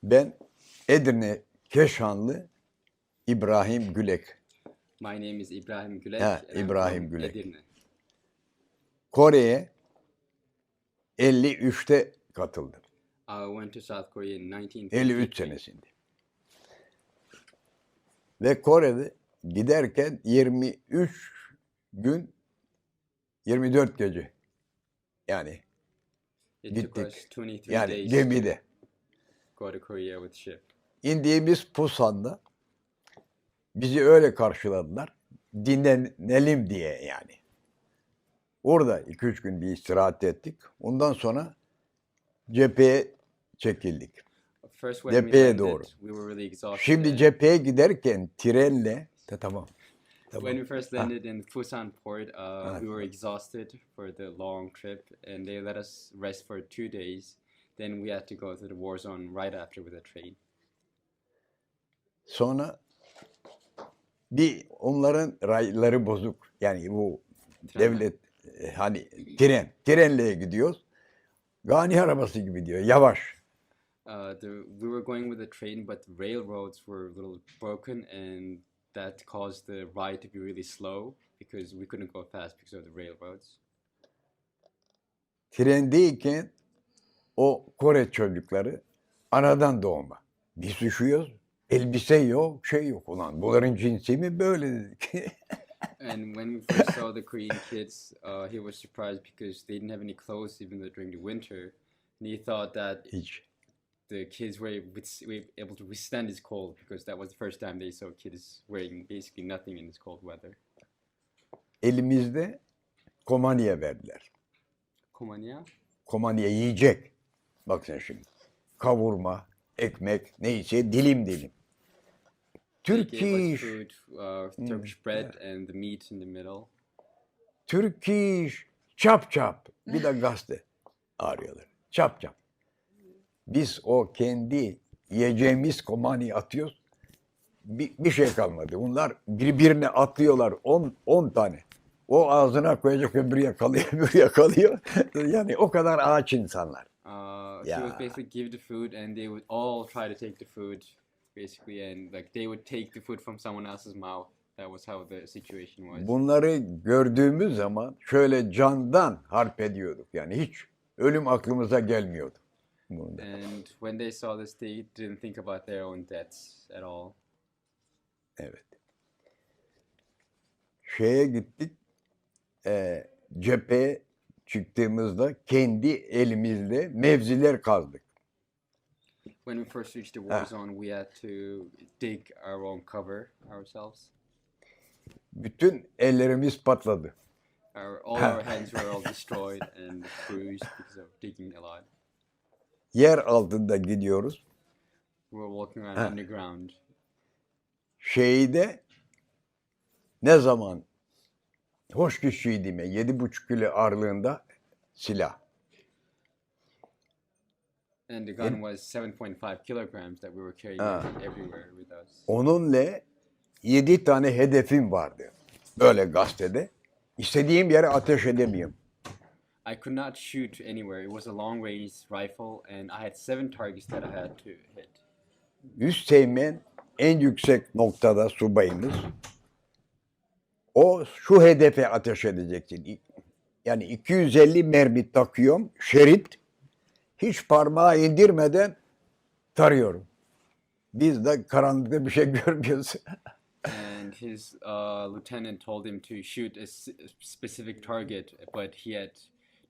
Ben Edirne Keşanlı İbrahim Gülek. My name is Ibrahim Gülek. Ha, and I'm İbrahim from Gülek. Edirne. Kore'ye 53'te katıldım. I went to South Korea in 53 1953. senesinde. Ve Kore'de giderken 23 gün 24 gece. Yani It took gittik. us 23 Yani days gemide. to go to Korea with ship. İndiğimiz Pusan'da bizi öyle karşıladılar. Dinlenelim diye yani. Orada 2-3 gün bir istirahat ettik. Ondan sonra cepheye çekildik. First when we Cepheye landed, doğru. we were really exhausted. Şimdi and cepheye giderken trenle tamam. when we first landed in Busan port, Ah. we were exhausted for the long trip, and they let us rest for 2 days. Then we had to go to the war zone right after with a train. Sonra bir onların rayları bozuk. Yani bu devlet hani trenle gidiyoruz. Gani arabası gibi diyor. Yavaş. We were going with a train, but the railroads were a little broken, and that caused the ride to be really slow because we couldn't go fast because of the railroads. Trendeyken o Kore çocukları anadan doğma. Biz üşüyoruz. Elbise yok, şey yok. Ulan bunların cinsi mi böyle dedik. And when we first saw the Korean kids, he was surprised because they didn't have any clothes even though during the winter, and he thought that Hiç. the kids were able to withstand this cold because that was the first time they saw kids wearing basically nothing in this cold weather. Elimizde komanya verdiler. Komanya? Komanya yiyecek. Bak sen şimdi. Kavurma, ekmek, neyse dilim dilim. They gave us Turkish, food, Turkish bread and the meat in the middle. Turkish, çap çap. Bir de gazete arıyorlar. Çap çap. Biz o kendi yiyeceğimiz komanyayı atıyoruz. Bir şey kalmadı. Bunlar birbirine atlıyorlar 10 tane. O ağzına koyacak, öbürü yakalıyor, öbürü yakalıyor. Yani o kadar ağaç insanlar. He would basically give the food, and they would all try to take the food, basically, and like they would take the food from someone else's mouth. That was how the situation was. Bunları gördüğümüz zaman şöyle candan harp ediyorduk. Yani hiç ölüm aklımıza gelmiyordu. Bunda. And when they saw this, they didn't think about their own deaths at all. Evet. Şeye gittik. Cepheye çıktığımızda kendi elimizle mevziler kazdık. When we first reached the war zone, we had to dig our own cover ourselves. Bütün ellerimiz patladı. All our hands were all destroyed and bruised because of digging a lot. Yer altında gidiyoruz. We were walking around underground. Şeyde ne zaman hoş kişiydim 7,5 kilo ağırlığında silah. And the gun was 7.5 kilograms that we were carrying everywhere with us. Onunla 7 tane hedefim vardı. Böyle gazetede. İstediğim yere ateş edemiyorum. I could not shoot anywhere. It was a long range rifle, and I had 7 targets that I had to hit. Üsteğmen en yüksek noktada subayımız. O şu hedefe ateş edeceksin. Yani 250 mermi takıyorum, şerit. Hiç parmağı indirmeden tarıyorum. Biz de karanlıkta bir şey görmüyoruz. And his lieutenant told him to shoot a specific target, but he had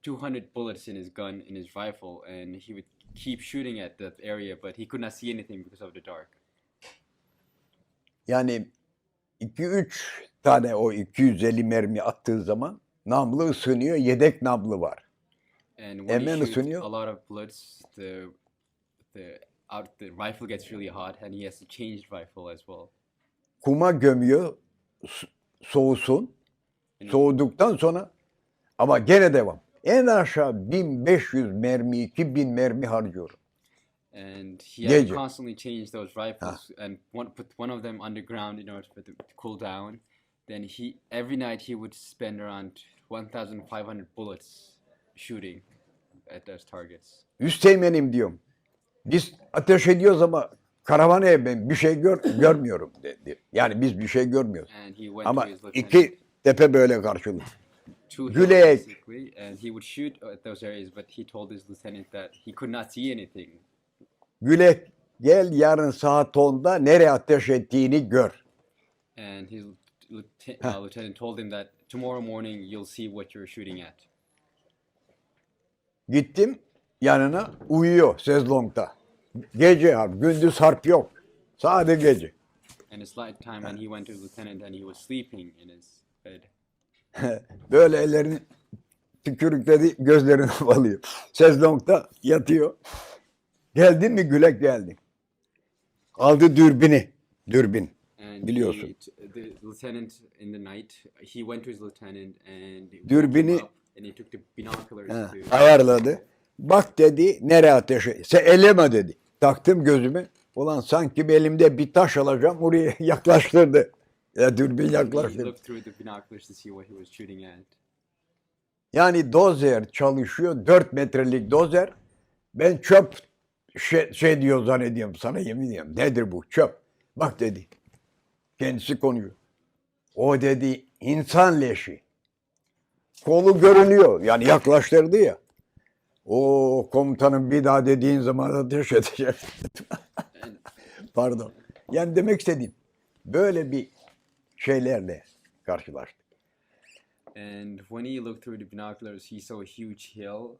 200 bullets in his gun, in his rifle, and he would keep shooting at that area, but he could not see anything because of the dark. Yani 2-3 tane o 250 mermi attığı zaman namlu ısınıyor, yedek namlu var. And when Hemen he shoots ısınıyor. a lot of bullets, the rifle gets really hot, and he has to change the rifle as well. Kuma gömüyor, soğusun. Soğuduktan sonra ama gene devam. En aşağı 1500 mermi, 2000 mermi harcıyorum. And he had to constantly change those rifles and put one of them underground in order for it to cool down. Then every night he would spend around 1,500 bullets shooting at those targets. Üsteğmenim diyorum. Biz ateş ediyoruz ama karavana ben bir şey görmüyorum dedi. Yani biz bir şey görmüyoruz. And he went to Ama his lieutenant. iki tepe böyle karşılık. Two hills Gülek. basically, and he would shoot at those areas, but he told his lieutenant that he could not see anything. Gülek gel yarın saat 10'da nereye ateş ettiğini gör. And his lieutenant told him that tomorrow morning you'll see what you're shooting at. Gittim yanına uyuyor sezlongda. Gece harp, gündüz harp yok. Sadece gece. And it's night time, and he went to his lieutenant, and he was sleeping in his bed. Böyle ellerini tükürükledi, gözlerini balıyor. Sezlongda yatıyor. Geldin mi Gülek geldi. Aldı dürbün. And Biliyorsun. the lieutenant in the night, he went to his lieutenant and he woke Dürbünü him up, and he took the binoculars to. ayarladı. Bak dedi nereye ateş et. Sen eleme dedi. Taktım gözümü. Ulan sanki elimde bir taş alacağım oraya yaklaştırdı. Ya dürbün He yaklaştırdı. looked through the binoculars to see what he was shooting at. Yani dozer çalışıyor. 4 metrelik dozer. Ben çöp şey diyor zannediyorum sana yemin ediyorum. Nedir bu çöp? Bak dedi. Kendisi konuyor. O dedi insan leşi. Kolu görünüyor. Yani yaklaştırdı ya. O komutanım bir daha dediğin zaman ateş edeceğim. Pardon. Yani demek istediğim böyle bir şeylerle karşılaştık. And when he looked through the binoculars, he saw a huge hill.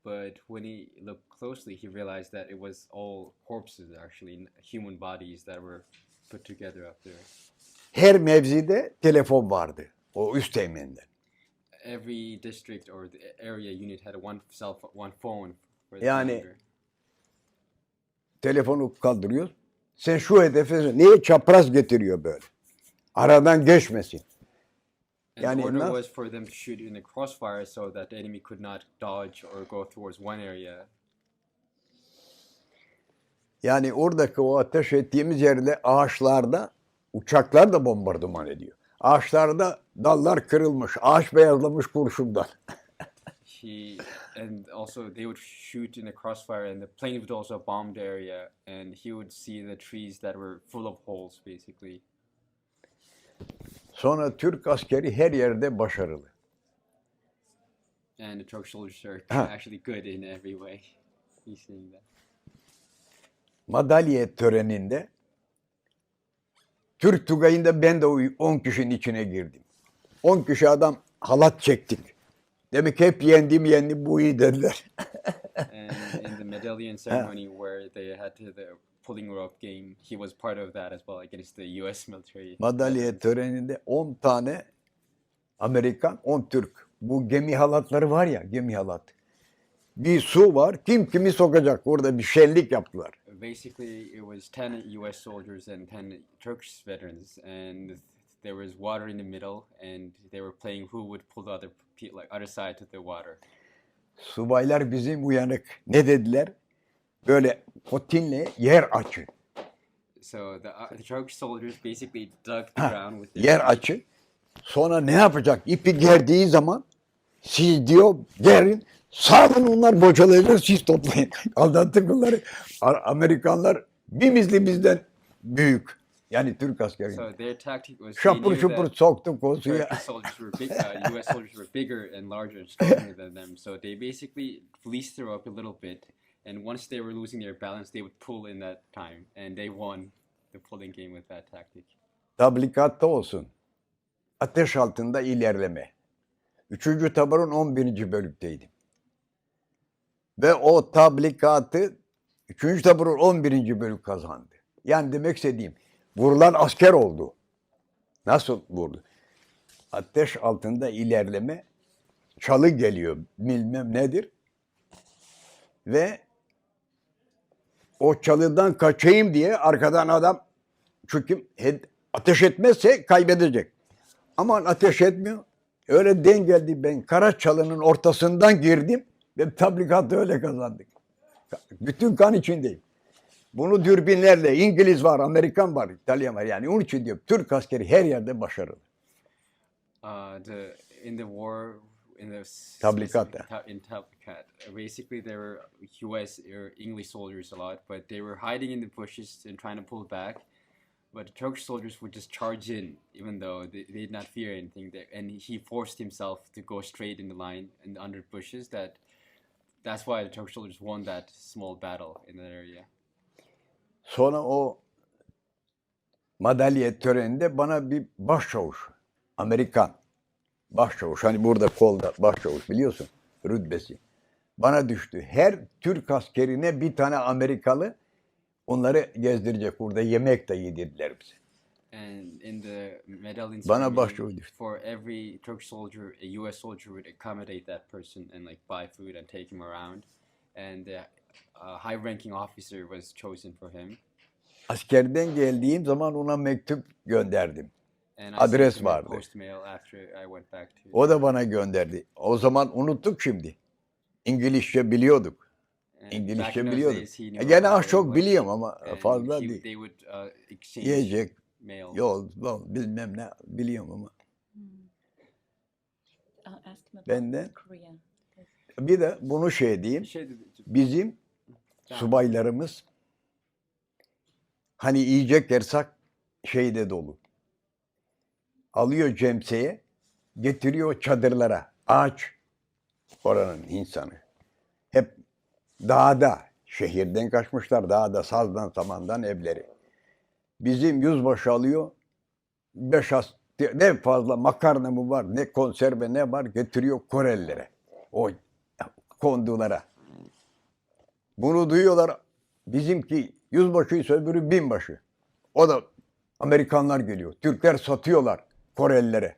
But when he looked closely, he realized that it was all corpses, actually, human bodies that were put together up there. Her mevzide telefon vardı. O üst temenden. Every district or the area unit had one phone for the Yani commander. telefonu kaldırıyoruz. Sen şu hedefe niye çapraz getiriyor böyle? Aradan geçmesin. And Yani the order nasıl- was for them to shoot in the crossfire so that the enemy could not dodge or go towards one area. Yani oradaki o ateş ettiğimiz yerde ağaçlarda uçaklar da bombardıman ediyor. Ağaçlarda dallar kırılmış, ağaç beyazlamış kurşundan. And also they would shoot in the crossfire, and the plane would also bomb the area, and he would see the trees that were full of holes, basically. Sonra Türk askeri her yerde başarılı. And the Turkish soldiers are Ha. actually good in every way. He's saying that. Madalya töreninde Türk Tugayı'nda ben de o 10 kişinin içine girdim. 10 kişi adam halat çektik. Demek ki hep yendim bu iyi dediler. And in the medallion ceremony where they had the pulling rope game, he was part of that as well against the U.S. military. Madalya töreninde 10 tane Amerikan, 10 Türk. Bu gemi halatları var ya, gemi halat. Bir su var, kim kimi sokacak. Orada bir şenlik yaptılar. Basically, it was 10 U.S. soldiers and 10 Turkish veterans, and there was water in the middle, and they were playing who would pull the other side to the water. Subaylar bizim uyanık. Ne dediler? Böyle potinle yer açın. So the Turkish soldiers basically dug the ground with their Yer feet. açın. Sonra ne yapacak? İpi gerdiği zaman siz diyor gerin. Sağdan onlar bocalayacak, siz toplayın. Aldattık onları. Amerikanlar bir misli bizden büyük. Yani Türk askeri. So their tactic was they Şapur knew şupur that soktuk o suya. Turkish soldiers were U.S. soldiers were bigger and larger and stronger than them. So they basically fleeced her up a little bit, and once they were losing their balance, they would pull in that time, and they won the pulling game with that tactic. Tablikatta olsun. Ateş altında ilerleme. 3. taburun 11. bölükteydim. Ve o tablikatı 3. taburun 11. bölük kazandı. Yani demek istediğim vurulan asker oldu. Nasıl vurdu? Ateş altında ilerleme, çalı geliyor bilmem nedir. Ve o çalıdan kaçayım diye arkadan adam çünkü ateş etmezse kaybedecek. Ama ateş etmiyor. Öyle denk geldi ben Karaçalı'nın ortasından girdim ve tablikatı öyle kazandık. Bütün kan içindeyim. Bunu dürbünlerle İngiliz var, Amerikan var, İtalyan var. Yani onun için diyorum Türk askeri her yerde başarılı. In the war in the Tablikat. in Tablikat. Basically, there were U.S. or English soldiers a lot, but they were hiding in the bushes and trying to pull back. But the Turkish soldiers would just charge in, even though they did not fear anything. And he forced himself to go straight in the line and under bushes. That's why the Turkish soldiers won that small battle in that area. Sonra o madalya töreninde bana bir başçavuş, Amerikan başçavuş, hani burada kolda başçavuş biliyorsun, rütbesi. Bana düştü. Her Türk askerine bir tane Amerikalı onları gezdirecek. Burada yemek de yedirdiler bize. And in the medallion Bana ceremony, başçavuş düştü. for every Turkish soldier, a U.S. soldier would accommodate that person and like buy food and take him around. And the high-ranking officer was chosen for him. Askerden geldiğim zaman ona mektup gönderdim. And I Adres sent him a vardı. postmail after I went back to. O da bana gönderdi. O zaman unuttuk şimdi. İngilizce biliyorduk. And back İngilizce in those biliyorduk. days, he knew a Gene lot az of çok English, biliyorum ama and fazla değil. they would exchange Yiyecek, mail. yol, bilmem ne biliyorum ama. I'll ask him about Benden Korea. bir de bunu şey diyeyim. Bizim subaylarımız hani yiyecek erzak şeyde dolu. Alıyor cemseye, getiriyor çadırlara. Ağaç oranın insanı. Hep dağda, şehirden kaçmışlar dağda, sazdan samandan evleri. Bizim yüzbaşı alıyor, 5 ne fazla makarna mı var, ne konserve ne var getiriyor Korelilere. O kondulara. Bunu duyuyorlar. Bizimki yüzbaşıysa öbürü binbaşı. O da Amerikanlar geliyor. Türkler satıyorlar Korelilere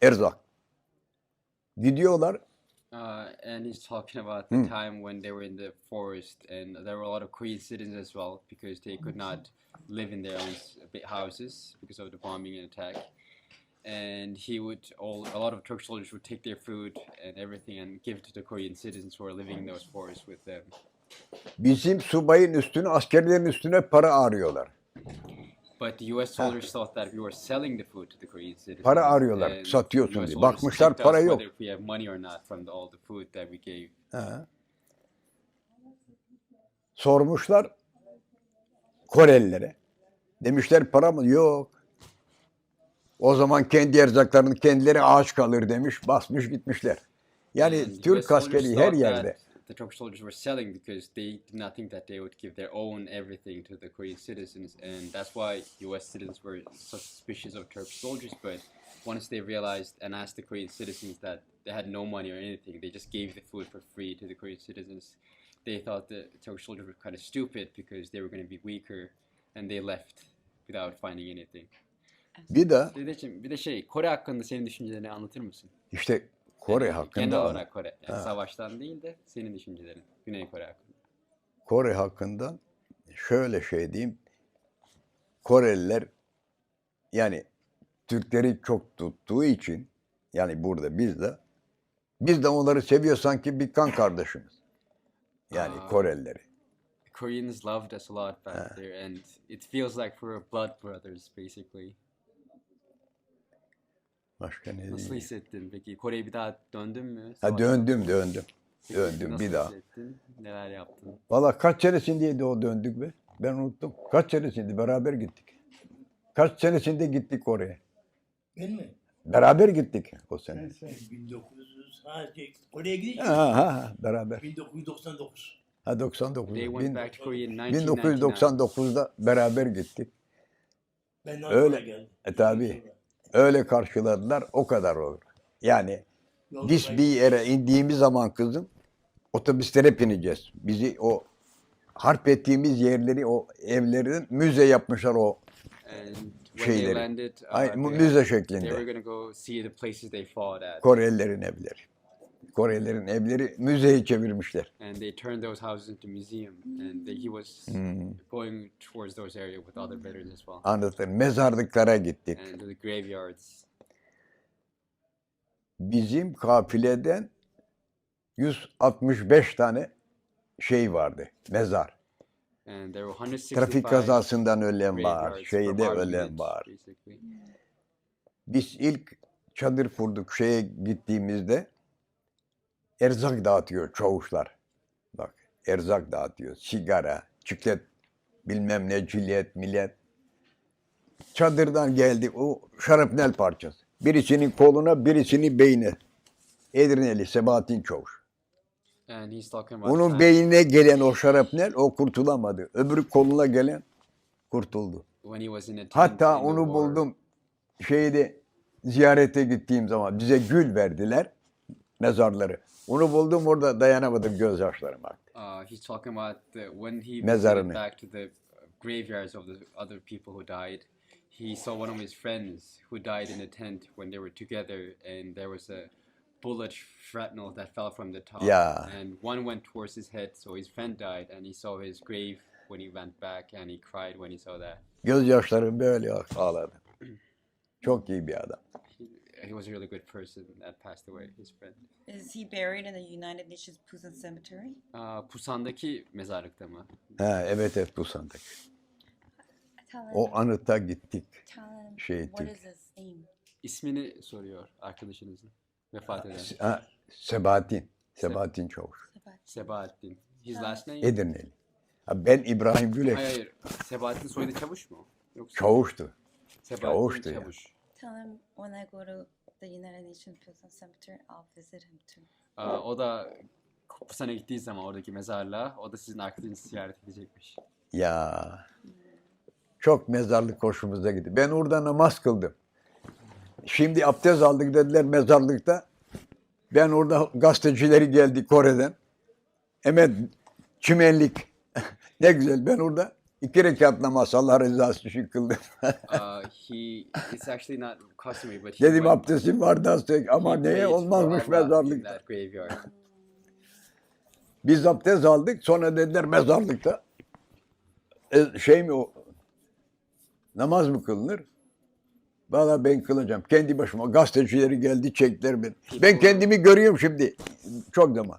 erzak. Gidiyorlar. And he's talking about the time when they were in the forest, and there were a lot of Korean citizens as well because they could not live in their own houses because of the bombing and attack. And a lot of Turkish soldiers would take their food and everything and give it to the Korean citizens who are living in those forests with them. Bizim subayın üstüne, askerlerin üstüne para arıyorlar. But the U.S. soldiers thought that we were selling the food to the Korean citizens. Para arıyorlar, and satıyorsun US diye. soldiers Bakmışlar checked para us yok. whether we have money or not from all the food that we gave. Ha. Sormuşlar Korelilere. Demişler para mı? Yok. O zaman kendi erzaklarını kendileri ağaç kalır demiş. Basmış gitmişler. Yani And Türk US soldiers askeri her thought yerde. that the Turkish soldiers were selling because they did not think that they would give their own everything to the Korean citizens, and that's why U.S. citizens were so suspicious of Turkish soldiers. But once they realized and asked the Korean citizens that they had no money or anything, they just gave the food for free to the Korean citizens. They thought the Turkish soldiers were kind of stupid because they were going to be weaker, and they left without finding anything. Bir de Bir de Kore hakkında senin düşüncelerini anlatır mısın? işte Kore Genel hakkında olarak Kore. Yani savaştan değil de senin düşüncelerin. Güney Kore hakkında. Kore hakkında şöyle şey diyeyim. Koreliler yani Türkleri çok tuttuğu için yani burada biz de onları seviyor sanki bir kan kardeşimiz. Yani Korelileri. Koreans loved us a lot back there, and it feels like we're blood brothers, basically. Başka ne Nasıl diyeyim? hissettin peki? Kore'ye bir daha döndün mü? Ha döndüm. Peki, Döndüm nasıl bir daha. hissettin? Neler yaptın? Valla kaç senesindeydi o döndük be? Ben unuttum. Kaç senesinde beraber gittik. Kaç senesinde gittik oraya? Ben mi? Beraber gittik o sene. 1900 Kore'ye gidince Beraber. 1999. Ha 99. They went back to Korea in 1999. 1999'da beraber gittik. Ben Öyle. Ankara'ya geldim. Tabii. Öyle karşıladılar, o kadar olur. Yani Yolda biz ben- bir yere indiğimiz zaman kızım, otobüslere bineceğiz. Bizi o harp ettiğimiz yerleri, o evlerin müze yapmışlar o And when they şeyleri. landed, Müze they were şeklinde. going to go see the places they fought at. Korelilerin evleri. Korelilerin evleri müzeye çevirmişler. And they turned those houses into museum, and he was going towards those areas with other veterans as well, Anlatır. Mezarlıklara gittik. and to the graveyards. Bizim kafileden 165 tane şey vardı, mezar. And there were 165 Trafik kazasından ölen var, graveyards for şeyde ölen arguments, var. basically. Biz ilk çadır kurduk şeye gittiğimizde erzak dağıtıyor çavuşlar. Bak erzak dağıtıyor. Sigara, çiklet, bilmem ne, cilet, millet. Çadırdan geldi o şarapnel parçası. Birisinin koluna, birisinin beynine. Edirneli Sebahattin Çavuş. And he's talking about Onun time beynine gelen o şarapnel o kurtulamadı. Öbürü koluna gelen kurtuldu. when he was in a tent Hatta in the onu war. buldum. Şeyde ziyarete gittiğim zaman bize gül verdiler mezarları. Onu buldum orada dayanamadım gözyaşlarıma. He's talking about when he Mezarını. visited back to the graveyards of the other people who died. He saw one of his friends who died in a tent when they were together, and there was a bullet shrapnel that fell from the top. Yeah. And one went towards his head, so his friend died, and he saw his grave when he went back, and he cried when he saw that. Gözyaşlarım böyle ağladı. Çok iyi bir adam. He was a really good person that passed away, his friend. Is he buried in the United Nations Pusan Cemetery? Pusan'daki mezarlıkta mı? Ha, evet Busan'daki. Tell him, O anıta gittik. tell him şey what ettik. is his name? İsmini soruyor arkadaşınızın. Vefat eden. Ha, Sebahattin Çavuş. Sebahattin. His last name? Edirneli. Ha, ben İbrahim Gülek. Hayır. Sebahattin soyadı Çavuş mu? Yoksa Çavuştu. Sebahattin Çavuştu ya. Çavuş. Tell him when I go to the United Nations Pusan Cemetery, I'll visit him too. O da Pusan'a gittiği zaman oradaki mezarlığa, o da sizin arkadaşınızı ziyaret edecekmiş. Ya çok mezarlık hoşumuza gitti. Ben orada namaz kıldım. Şimdi abdest aldık dediler mezarlıkta. Ben orada gazetecileri geldi Kore'den. Hemen çimenlik. Ne güzel ben orada 2 rekat namaz Allah rızası için kıldım. It's actually not customary, but Dedim abdestim var da ama he neye prayed for olmazmış Allah in mezarlıkta. that graveyard. Biz abdest aldık sonra dediler mezarlıkta şey mi o namaz mı kılınır? Valla ben kılacağım. Kendi başıma gazetecileri geldi çektiler beni. Ben kendimi görüyorum şimdi. Çok zaman.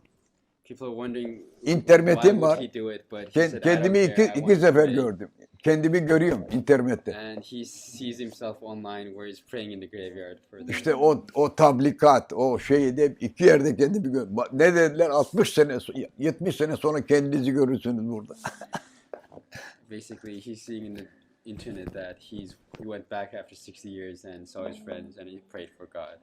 People are wondering İnternetim why would var. he do it, but he said, "I Kendimi don't care, I iki want to sefer pray." gördüm. Kendimi görüyorum internette. And he sees himself online where he's praying in the graveyard for them. İşte o tablikat, o şeyi de 2 yerde kendimi gördüm. Ne dediler? 60 sene, 70 sene sonra kendinizi görürsünüz burada. Basically, he's seeing in the internet that he went back after 60 years and saw his friends and he prayed for God.